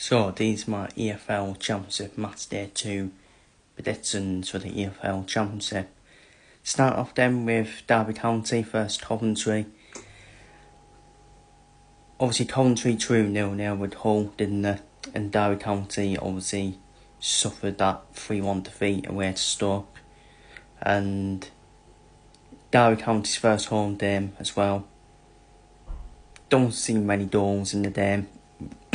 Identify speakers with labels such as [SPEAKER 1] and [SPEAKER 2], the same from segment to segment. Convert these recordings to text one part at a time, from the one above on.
[SPEAKER 1] So these are my EFL Championship Matchday 2 predictions for the EFL Championship. Start off then with Derby County versus Coventry. Obviously Coventry drew 0-0 with Hull, didn't they? And Derby County obviously suffered that 3-1 defeat away to Stoke. And Derby County's first home game as well. Don't see many goals in the game.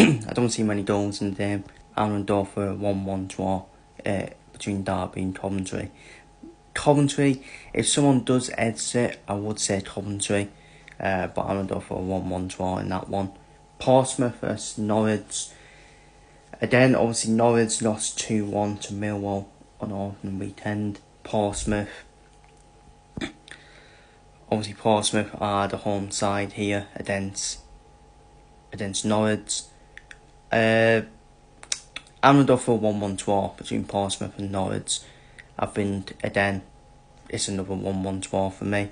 [SPEAKER 1] I don't see many goals in the game. I'm going to go for a 1-1 draw between Derby and Coventry. Coventry, if someone does edge it, I would say Coventry. But I'm going to go for a 1-1 draw in that one. Portsmouth versus Norwich. Again, obviously Norwich lost 2-1 to Millwall on opening weekend. Portsmouth are the home side here against Norwich. I'm going to go for a 1-1 draw between Portsmouth and Norwich. I think, again, it's another 1-1 draw for me.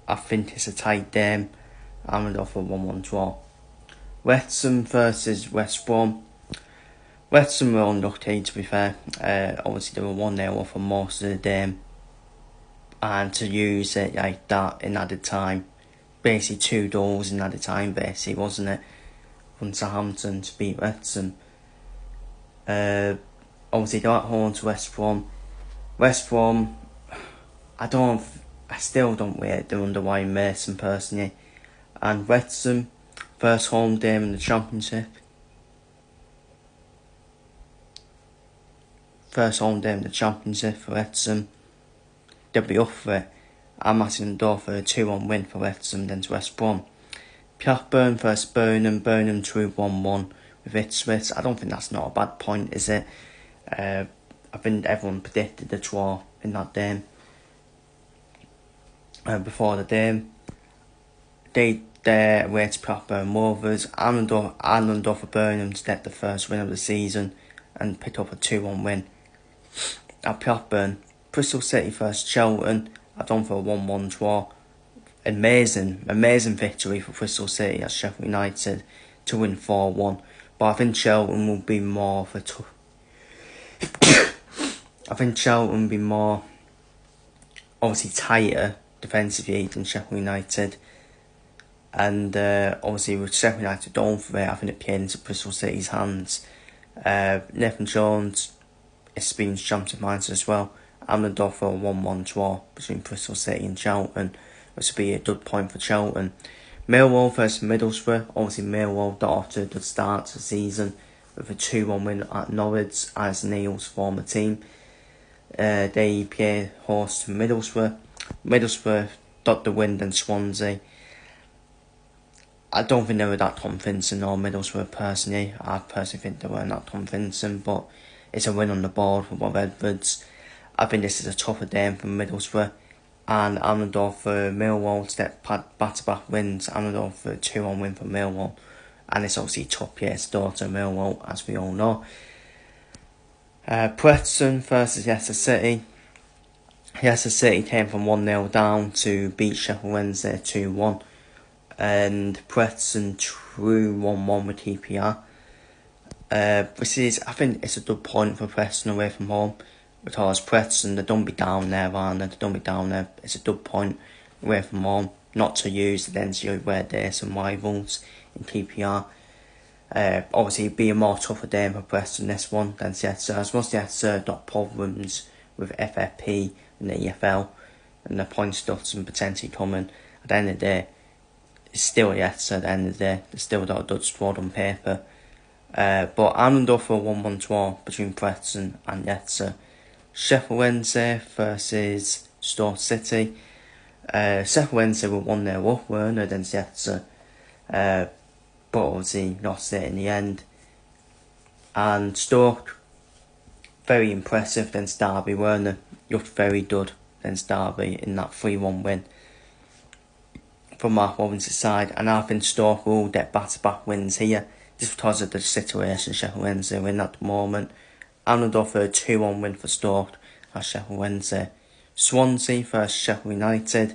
[SPEAKER 1] I think it's a tight game. I'm going to go for a 1-1 draw. Wrexham versus West Brom. Wrexham were unlucky, to be fair. Obviously, they were 1-0 for most of the game. And to use it like that in added time, basically 2 goals in added time, basically, wasn't it? From Southampton to beat Wrexham. Obviously, they're at home to West Brom. West Brom, I still don't rate them under Wayne Mason personally. And Wrexham, first home game in the Championship. First home game in the Championship for Wrexham. They'll be up for it. I'm asking them door for a 2-1 win for Wrexham then to West Brom. Blackburn versus Burnham. Burnham drew 1-1 with Ipswich. I don't think that's not a bad point, is it? I think everyone predicted the draw in that game. Before the game, they're away to Blackburn Rovers. I'm going to go for Burnham to get the first win of the season and pick up a 2-1 win. At Blackburn, Bristol City versus Charlton. I've gone for a 1-1 draw. Amazing victory for Bristol City at Sheffield United to win 4-1. But I think Charlton will be more of a I think Charlton will be more, obviously, tighter defensively than Sheffield United. And obviously with Sheffield United going for it, I think it played into Bristol City's hands. Nathan Jones experienced championship manager as well. I'm going to go for a 1-1 draw between Bristol City and Charlton, which will be a good point for Charlton. Millwall versus Middlesbrough. Obviously Millwall got off to a good start to the season with a 2-1 win at Norwich as Neil's former team. They play host to Middlesbrough. Middlesbrough got the win than Swansea. I don't think they were that convincing, or Middlesbrough personally. I personally think they weren't that convincing, but it's a win on the board for Bob Edwards. I think this is a tougher game for Middlesbrough, and I'm going to go for Millwall to get back-to-back wins. I'm going to go for a 2-1 win for Millwall, and it's obviously top place door to Millwall, as we all know. Preston versus Leicester City. Leicester City came from 1-0 down to beat Sheffield Wednesday 2-1. And Preston drew 1-1 with TPR. Which is, I think it's a good point for Preston away from home. Because Preston, they don't be down there, aren't they? They don't be down there. It's a good point away from home. Not to use against you where there's some rivals in TPR. Obviously, it'd be a more tougher game for Preston this one than Leicester. As most Leicester got problems with FFP and the EFL. And the point stuffs and potentially coming. At the end of the day, it's still Leicester at the end of the day. They still got a good squad on paper. But I'm going to go for a 1-1 draw between Preston and Leicester. Sheffield Wednesday versus Stoke City. Sheffield Wednesday were 1-0 up, weren't they, against Leicester. But obviously lost it in the end. And Stoke, very impressive against Derby, weren't they? Looked very good against Derby in that 3-1 win from Mark Robinson's side. And I think Stoke will get back-to-back wins here, just because of the situation Sheffield Wednesday are in at the moment. I'm going to go for a 2-1 win for Stoke at Sheffield Wednesday. Swansea versus Sheffield United.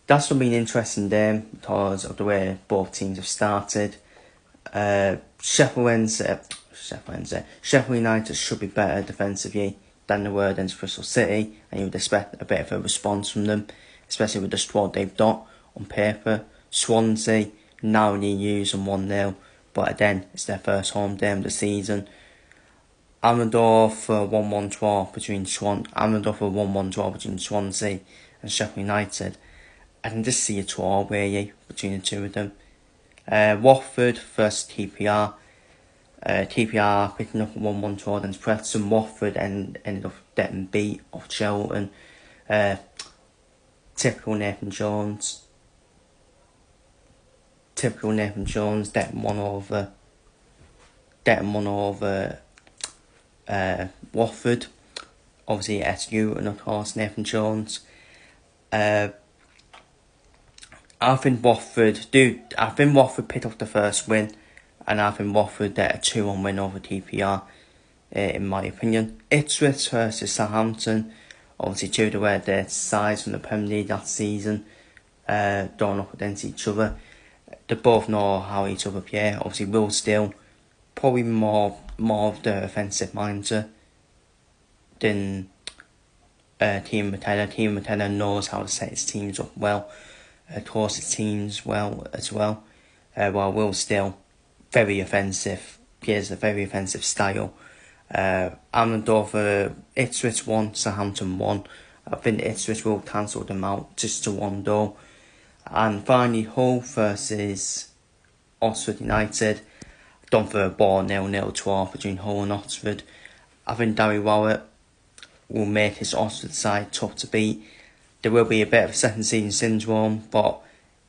[SPEAKER 1] That's going to be an interesting game because of the way both teams have started. Sheffield United should be better defensively than they were against Bristol City, and you would expect a bit of a response from them, especially with the squad they've got on paper. Swansea narrowly using 1-0, but again, it's their first home game of the season. Amador for 1-1 draw between Swansea and Sheffield United. I can just see a draw really between the two of them. Watford versus TPR. TPR picking up a 1-1 draw against Preston. Watford ended up getting beat off Charlton. Typical Nathan Jones, getting one over Watford. Obviously SU and of course Nathan Jones. I think Watford picked up the first win, and I think Watford get a 2-1 win over TPR, in my opinion. Ipswich versus Southampton, obviously due to where their sides from the Premier League that season, going up against each other. They both know how each other play. Obviously Will Still, probably more of the offensive mindset than Team Matella. Team Matella knows how to set his teams up well, course his teams well as well. While Will Still, very offensive, plays a very offensive style. Amador for Ipswich 1, Southampton 1. I think Ipswich will cancel them out just to 1 goal. And finally, Hull versus Oxford United. Done for a ball 0-0 draw between Hull and Oxford. I think Darry Rowett will make his Oxford side tough to beat. There will be a bit of second season syndrome, but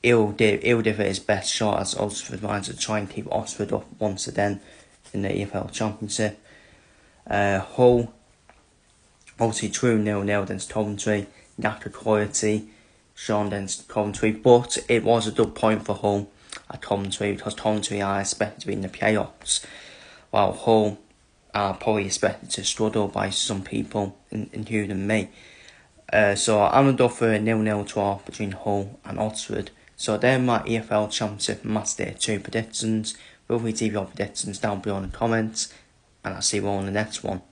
[SPEAKER 1] he'll give it his best shot as Oxford manager to try and keep Oxford up once again in the EFL Championship. Hull obviously drew 0-0 against Coventry. Lack of quality shown against Coventry, but it was a good point for Hull at Coventry, because Coventry are expected to be in the playoffs, while Hull are probably expected to struggle by some people, including me. So I'm going to go for a 0-0 draw between Hull and Oxford. So they're my EFL Championship Matchday 2 predictions. Feel free to leave your predictions down below in the comments, and I'll see you all in the next one.